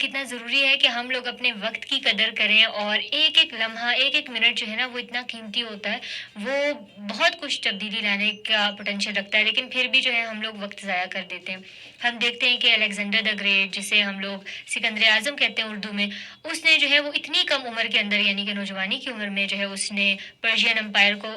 कितना ज़रूरी है कि हम लोग अपने वक़्त की कदर करें और एक-एक लम्हा, एक-एक मिनट जो है ना वो इतना कीमती होता है, वो बहुत कुछ तब्दीली लाने का पोटेंशियल रखता है, लेकिन फिर भी जो है हम लोग वक़्त ज़ाया कर देते हैं। हम देखते हैं कि अलेक्जेंडर द ग्रेट, जिसे हम लोग सिकंदर आज़म कहते हैं उर्दू में, उसने जो है वो इतनी कम उम्र के अंदर यानी कि नौजवानी की उम्र में जो है उसने पर्शियन एम्पायर को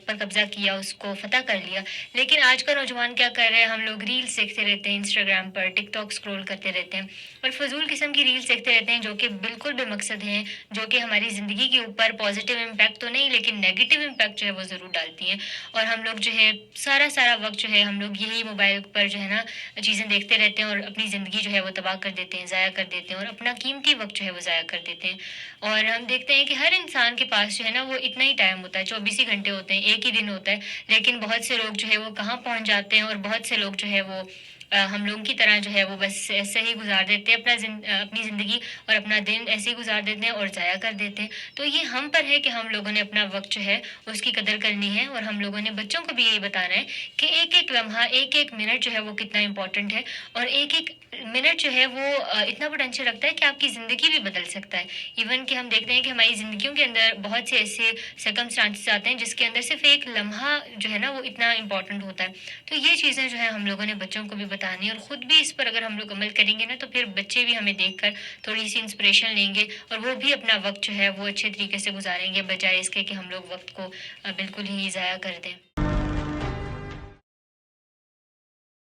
पर कब्ज़ा किया, उसको फ़तह कर लिया। लेकिन आज का नौजवान क्या कर रहे हैं, हम लोग रील्स देखते रहते हैं इंस्टाग्राम पर, टिकटॉक स्क्रॉल करते रहते हैं और फ़िज़ूल किस्म की रील्स देखते रहते हैं जो कि बिल्कुल बेमकसद हैं, जो कि हमारी ज़िंदगी के ऊपर पॉज़िटिव इम्पैक्ट तो नहीं लेकिन नेगेटिव इम्पैक्ट जो है वो ज़रूर डालती हैं। और हम लोग जो है सारा वक़्त जो है हम लोग यही मोबाइल पर जो है ना चीज़ें देखते रहते हैं और अपनी ज़िंदगी जो है वो तबाह कर देते हैं, ज़ाया कर देते हैं और अपना कीमती वक़्त जो है वो ज़ाया कर देते हैं। और हम देखते हैं कि हर इंसान के पास जो है ना वो इतना ही टाइम होता है, 24 ही घंटे होते हैं, एक ही दिन होता है, लेकिन बहुत से लोग जो है वो कहाँ पहुँच जाते हैं और बहुत से लोग जो है वो हम लोगों की तरह जो है वो बस ऐसे ही गुज़ार देते हैं अपनी ज़िंदगी और अपना दिन ऐसे ही गुज़ार देते हैं और ज़ाया कर देते हैं। तो ये हम पर है कि हम लोगों ने अपना वक़्त जो है उसकी कदर करनी है और हम लोगों ने बच्चों को भी यही बताना है कि एक-एक लम्हा, एक-एक मिनट जो है वो कितना इम्पोर्टेंट है और एक-एक मिनट जो है वो इतना पोटेंशियल रखता है कि आपकी ज़िंदगी भी बदल सकता है। इवन कि हम देखते हैं कि हमारी ज़िंदगियों के अंदर बहुत से ऐसे सर्कमस्टांसेस आते हैं जिसके अंदर सिर्फ़ एक लम्हा जो है ना वो इतना इम्पोर्टेंट होता है। तो ये चीज़ें जो है हम लोगों ने बच्चों को भी बतानी है और खुद भी इस पर अगर हम लोग अमल करेंगे ना तो फिर बच्चे भी हमें देखकर थोड़ी-सी इंस्पिरेशन लेंगे और वो भी अपना वक़्त जो है वो अच्छे तरीके से गुज़ारेंगे बजाए इसके कि हम लोग वक़्त को बिल्कुल ही ज़ाया कर दें।